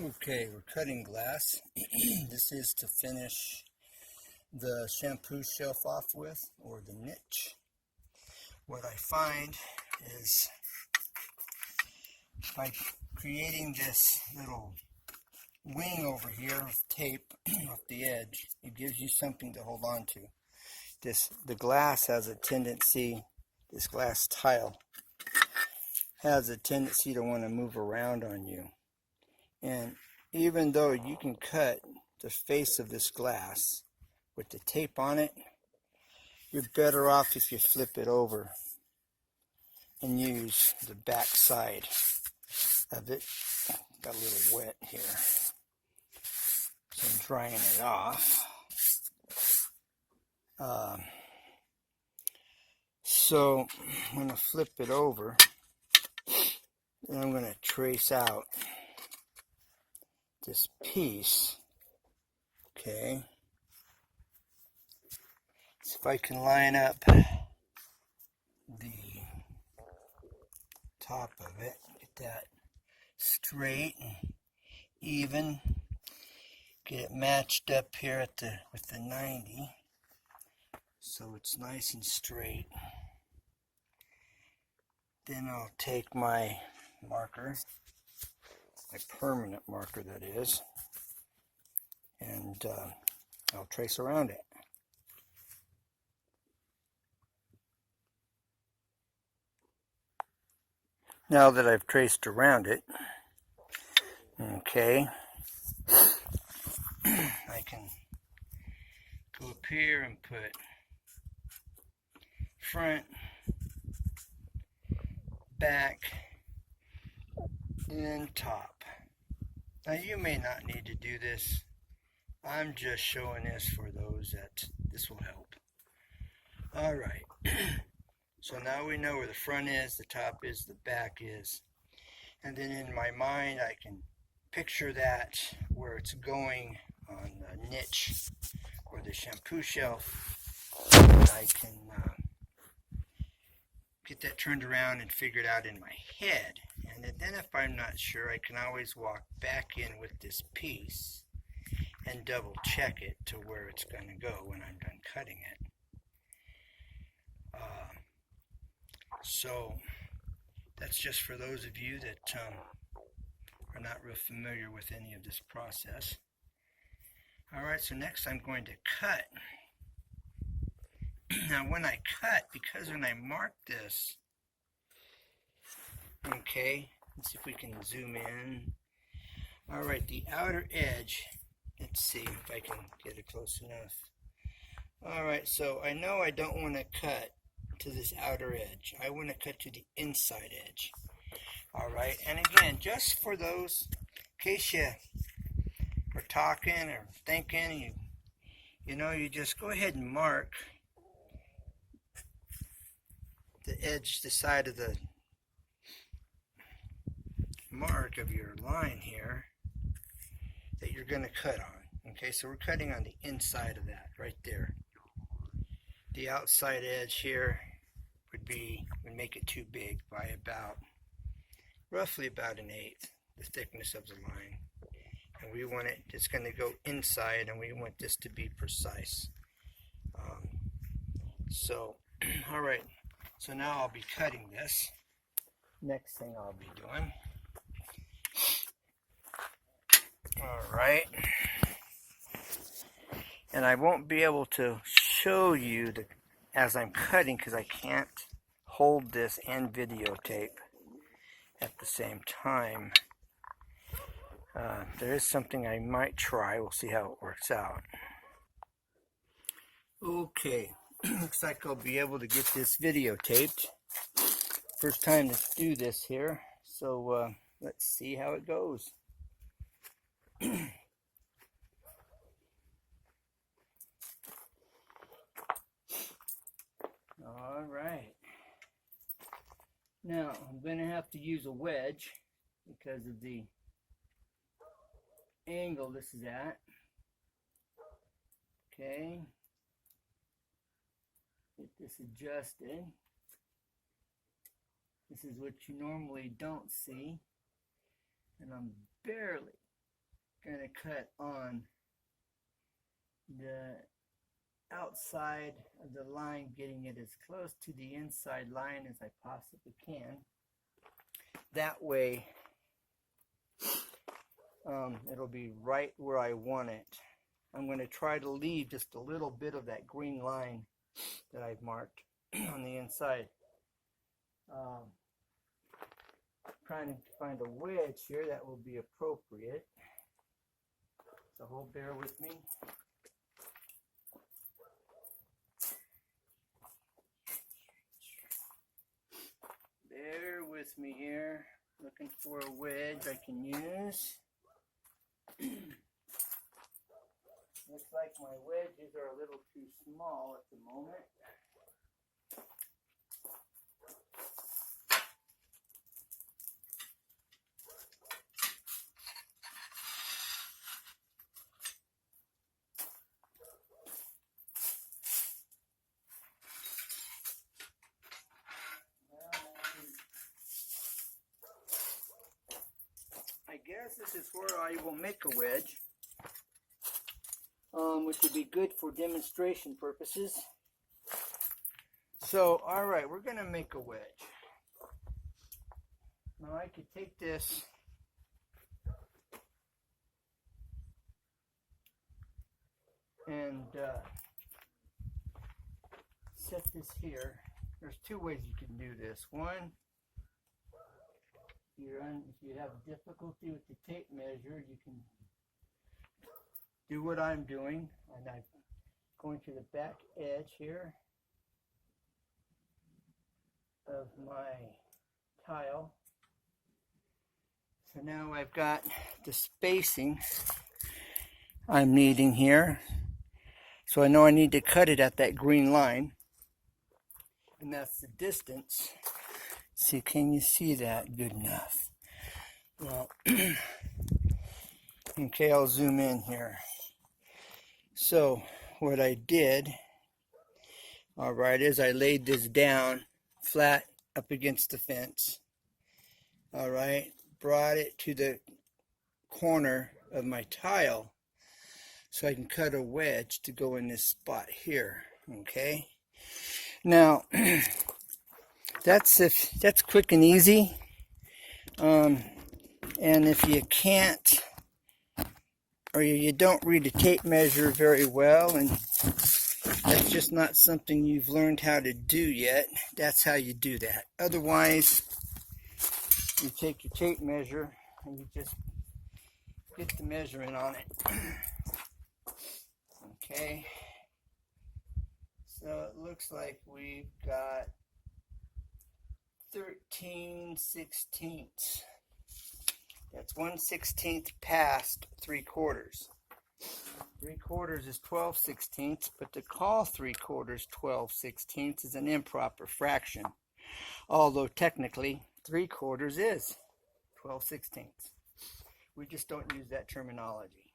Okay, we're cutting glass. This is to finish the shampoo shelf off with, or the niche. What I find is by creating this little wing over here of tape off the edge, it gives you something to hold on to. The glass has a tendency, this glass tile has a tendency to want to move around on you. And even though you can cut the face of this glass with the tape on it, you're better off if you flip it over and use the back side of it. Got a little wet here, so I'm drying it off. So I'm going to flip it over, and I'm going to trace out this piece. Okay, so if I can line up the top of it, get that straight and even, get it matched up here at with the 90, so it's nice and straight. Then I'll take my marker, my permanent marker that is, and I'll trace around it. Now that I've traced around it, okay, I can go up here and put front, back, and top. Now you may not need to do this. I'm just showing this for those that this will help. Alright, so now we know where the front is, the top is, the back is. And then in my mind I can picture that where it's going on the niche or the shampoo shelf. I can get that turned around and figure it out in my head. And then if I'm not sure, I can always walk back in with this piece and double check it to where it's going to go when I'm done cutting it. So that's just for those of you that are not real familiar with any of this process. Alright, so next I'm going to cut. Now when I cut, because when I mark this, okay, let's see if we can zoom in. Alright, the outer edge, let's see if I can get it close enough. Alright, so I know I don't want to cut to this outer edge. I want to cut to the inside edge. Alright, and again, just for those, in case you are talking or thinking, you just go ahead and mark the edge, the side of the mark of your line here that you're going to cut on. Okay, so we're cutting on the inside of that right there. The outside edge here would make it too big by roughly about 1/8 the thickness of the line. And we want it's going to go inside, and we want this to be precise. Alright, so now I'll be cutting this. Next thing I'll be doing. Alright. And I won't be able to show you as I'm cutting because I can't hold this and videotape at the same time. There is something I might try. We'll see how it works out. Okay, looks like I'll be able to get this videotaped. First time to do this here, so let's see how it goes. Alright, now I'm going to have to use a wedge because of the angle this is at. Okay, get this adjusted. This is what you normally don't see, and I'm barely going to cut on the outside of the line, getting it as close to the inside line as I possibly can. That way it'll be right where I want it. I'm going to try to leave just a little bit of that green line that I've marked on the inside. Trying to find a wedge here that will be appropriate. So bear with me. Bear with me here. Looking for a wedge I can use. Looks like my wedges are a little too small at the moment. I guess this is where I will make a wedge, which would be good for demonstration purposes. So, alright, we're going to make a wedge. Now I could take this and set this here. There's two ways you can do this. One, if you have difficulty with the tape measure, you can do what I'm doing, and I'm going to the back edge here of my tile. So now I've got the spacing I'm needing here. So I know I need to cut it at that green line, and that's the distance. See, can you see that good enough? Well, okay, I'll zoom in here. So what I did, alright, is I laid this down flat up against the fence. Alright, brought it to the corner of my tile so I can cut a wedge to go in this spot here. Okay, now that's quick and easy. And if you can't, or you don't read the tape measure very well, and that's just not something you've learned how to do yet, that's how you do that. Otherwise, you take your tape measure and you just get the measurement on it. Okay, so it looks like we've got 13/16. That's 1/16 past 3/4. 3/4 is 12/16, but to call 3/4 12/16 is an improper fraction. Although technically 3/4 is 12/16. We just don't use that terminology.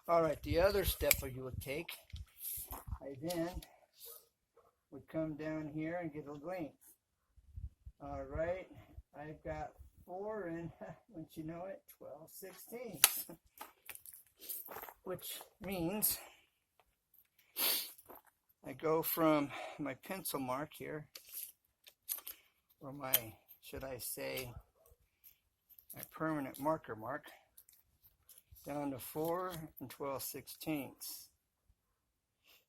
Alright, the other step you would take, I then would come down here and get a length. Alright, I've got 4 and, once you know it, 12/16. Which means I go from my pencil mark here, or my, should I say, my permanent marker mark, down to 4 and 12/16.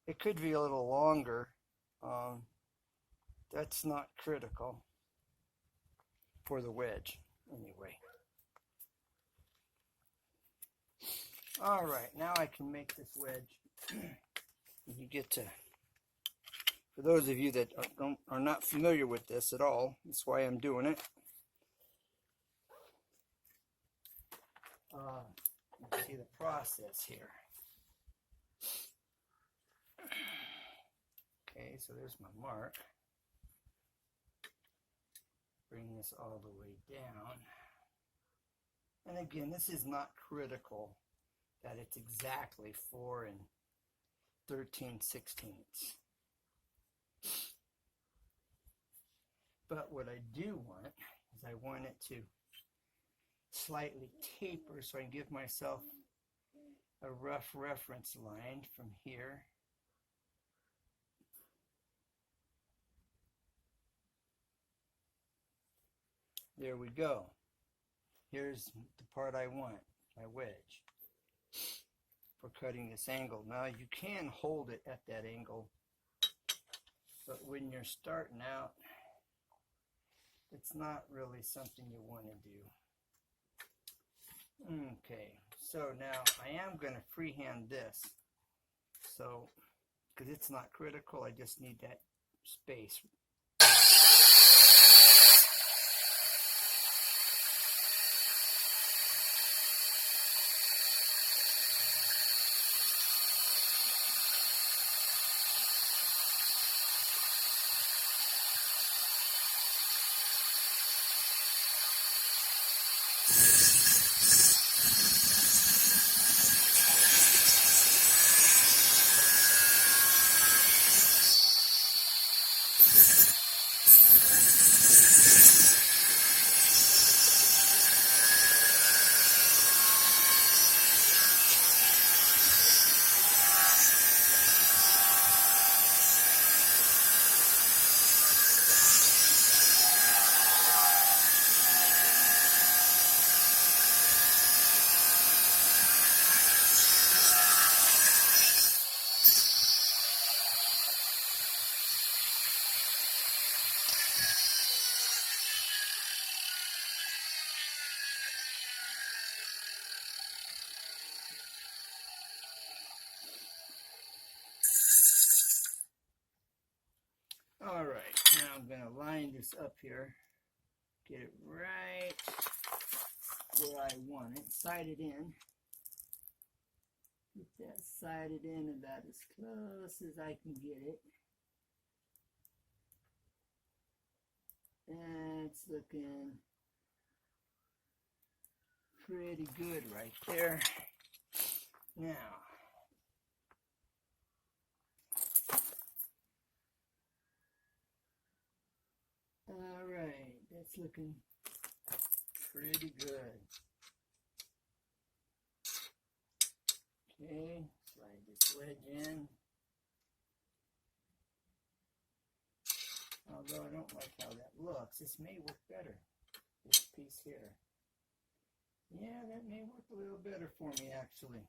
It could be a little longer. That's not critical for the wedge anyway. Alright, now I can make this wedge. You get to, for those of you that are not familiar with this at all, that's why I'm doing it. You see the process here. Okay, so there's my mark. Bring this all the way down. And again, this is not critical that it's exactly 4 and 13/16. But what I do want is I want it to slightly taper so I can give myself a rough reference line from here. There we go. Here's the part I want, my wedge, for cutting this angle. Now you can hold it at that angle, but when you're starting out, it's not really something you want to do. Okay, so now I am going to freehand this, so because it's not critical, I just need that space. All right, now I'm going to line this up here, get it right where I want it, side it in. Get that sided in about as close as I can get it. And it's looking pretty good right there. Now, all right, that's looking pretty good. Okay, slide this wedge in. Although I don't like how that looks, this may work better, this piece here. Yeah, that may work a little better for me, actually.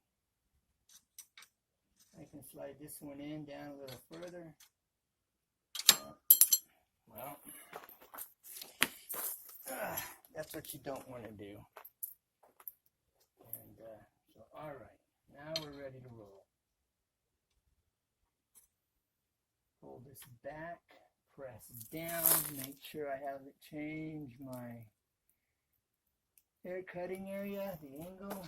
I can slide this one in down a little further. Well, that's what you don't want to do. And so, all right, now we're ready to roll. Hold this back, press down, make sure I haven't changed my hair cutting area, the angle.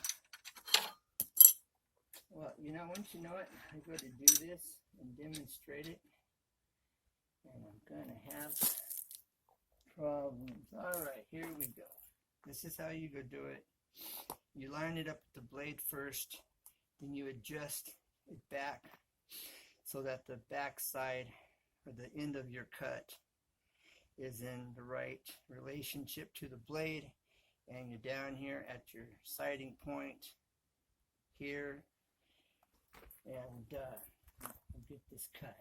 Well, you know, once you know it, I'm going to do this and demonstrate it. And I'm going to have problems. All right, here we go. This is how you go do it. You line it up with the blade first, then you adjust it back so that the back side or the end of your cut is in the right relationship to the blade, and you're down here at your sighting point here, and get this cut.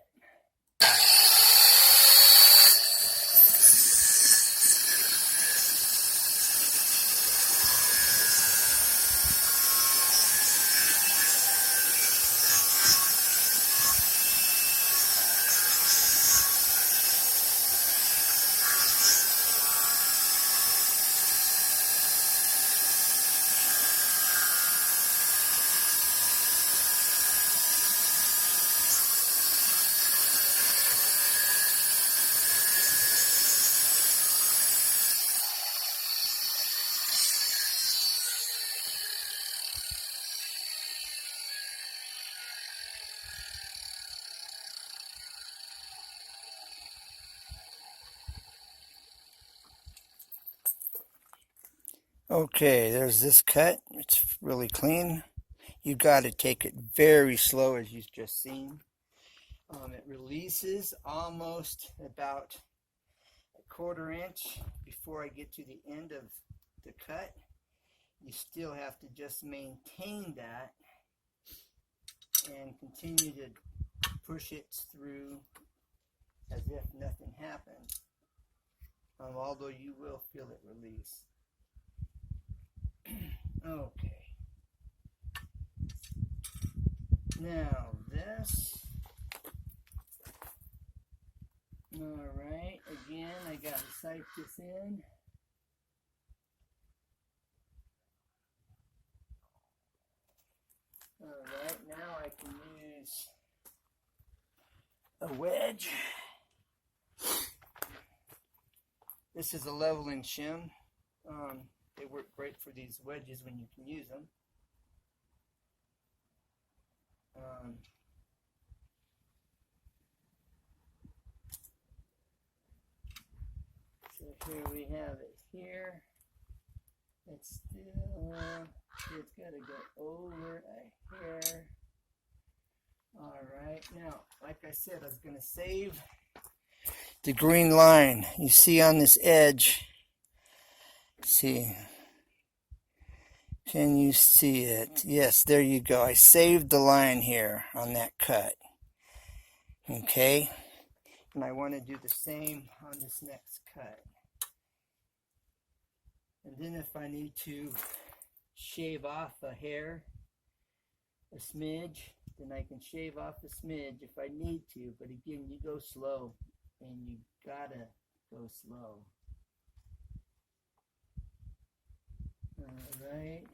Okay, there's this cut. It's really clean. You got to take it very slow, as you've just seen. It releases almost about a 1/4 inch before I get to the end of the cut. You still have to just maintain that and continue to push it through as if nothing happened, although you will feel it release. Okay. Now this. Alright, again, I got to sight this in. Alright, now I can use a wedge. This is a leveling shim. They work great for these wedges when you can use them. So here we have it here. It's still, it's got to go over a hair. Alright, now, like I said, I was going to save the green line you see on this edge. See, can you see it? Yes, there you go. I saved the line here on that cut. Okay, and I want to do the same on this next cut. And then if I need to shave off a hair, a smidge, then I can shave off a smidge if I need to. But again, you go slow, and you gotta go slow. Alright.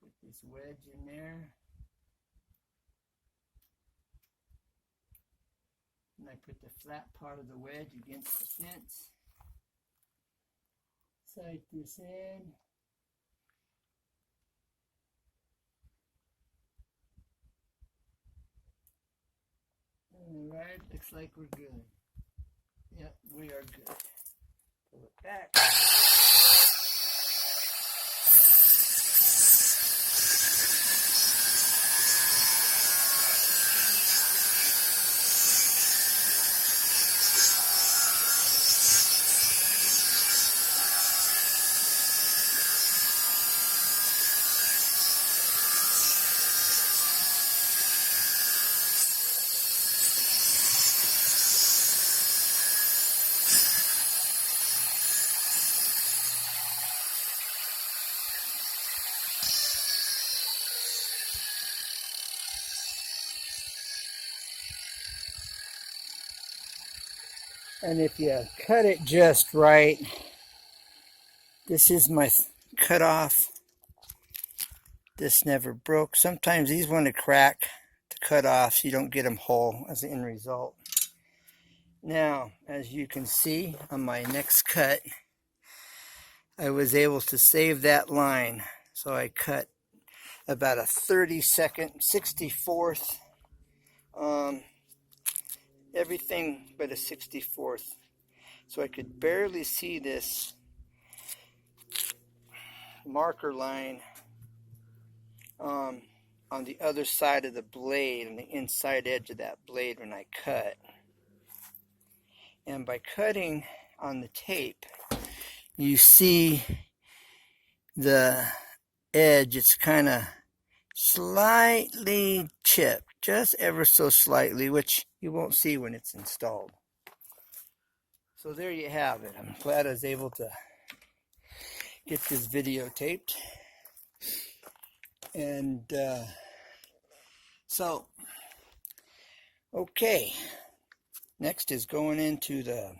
Put this wedge in there. And I put the flat part of the wedge against the fence. Sight this in. Alright, looks like we're good. Yep, we are good. Pull it back. And if you cut it just right, this is my cutoff. This never broke. Sometimes these want to crack to cut off so you don't get them whole as the end result. Now, as you can see on my next cut, I was able to save that line. So I cut about a 32nd, 64th, everything but a 64th. So I could barely see this marker line on the other side of the blade, on the inside edge of that blade when I cut. And by cutting on the tape, you see the edge, it's kind of slightly chipped, just ever so slightly, which you won't see when it's installed. So there you have it. I'm glad I was able to get this videotaped. And so, okay, next is going into the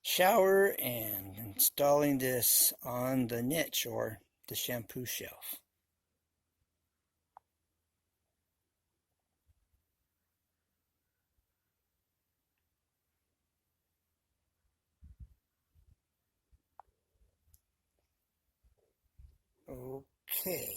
shower and installing this on the niche or the shampoo shelf. Okay.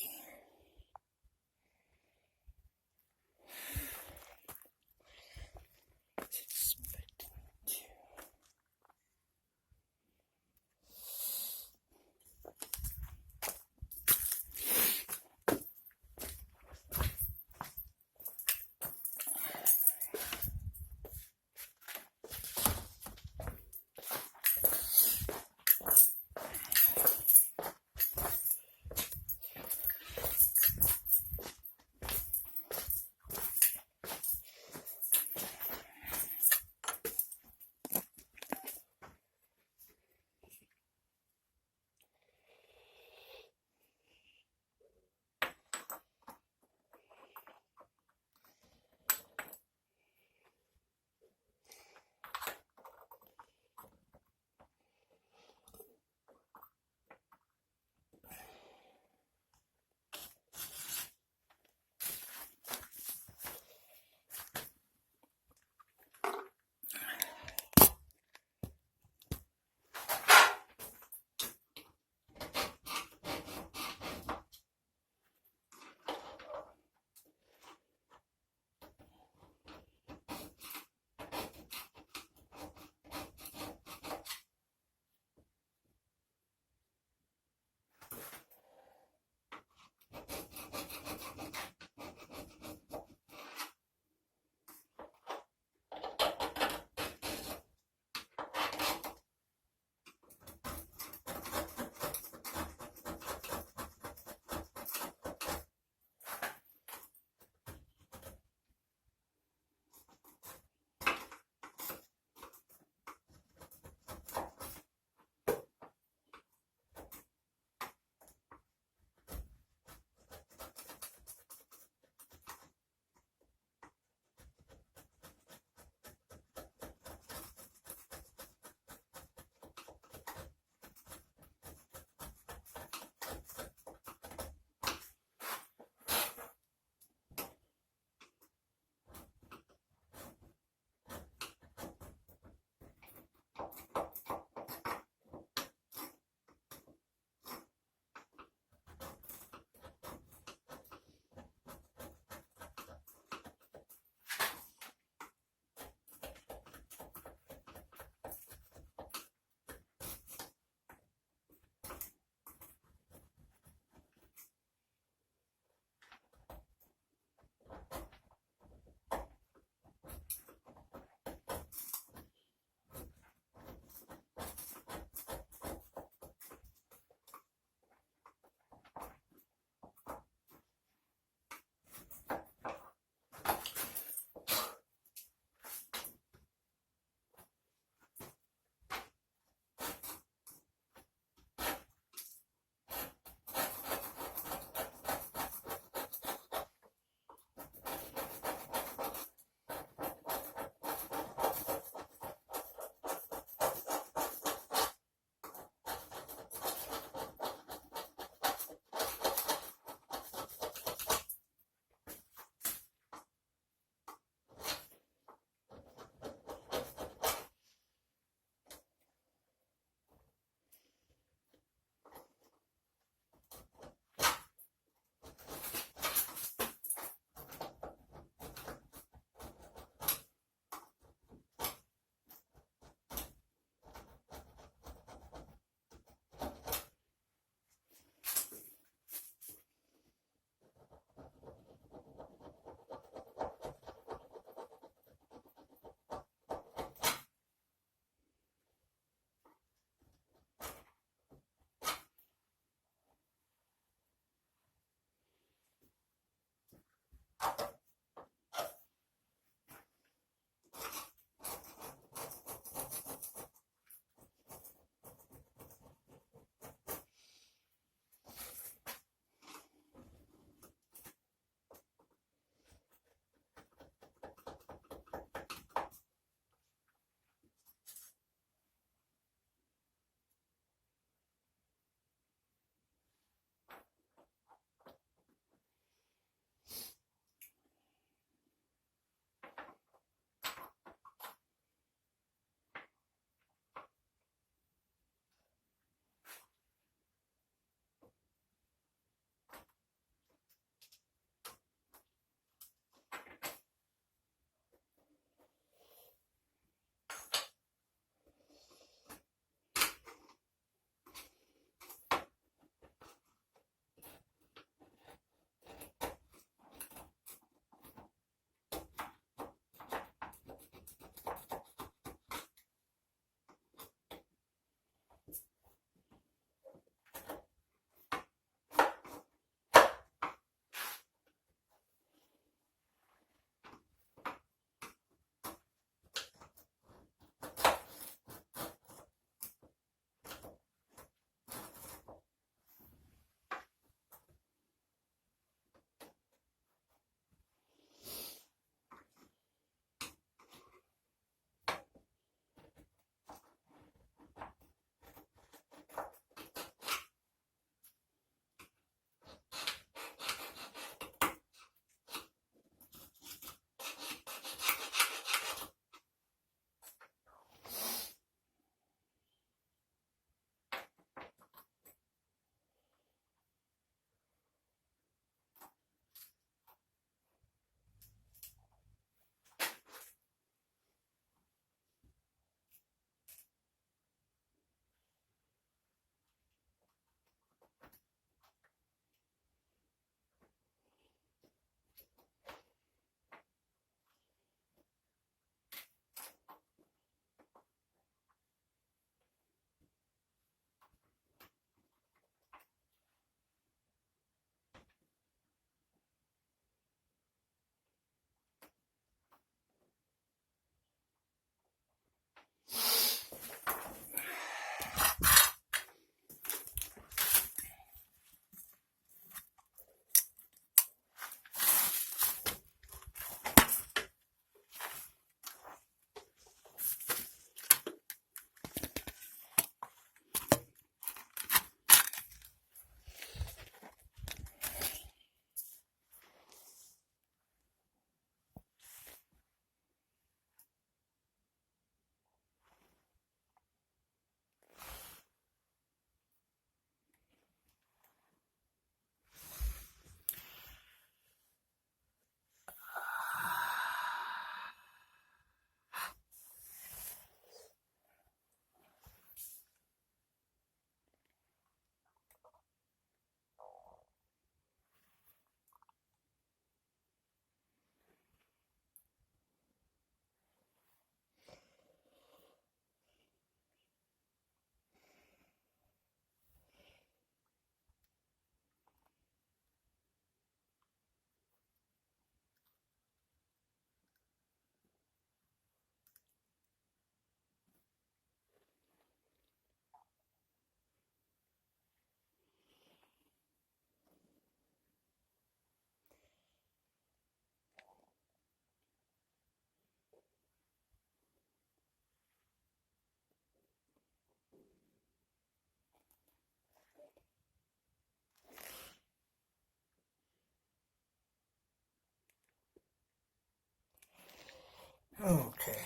Okay.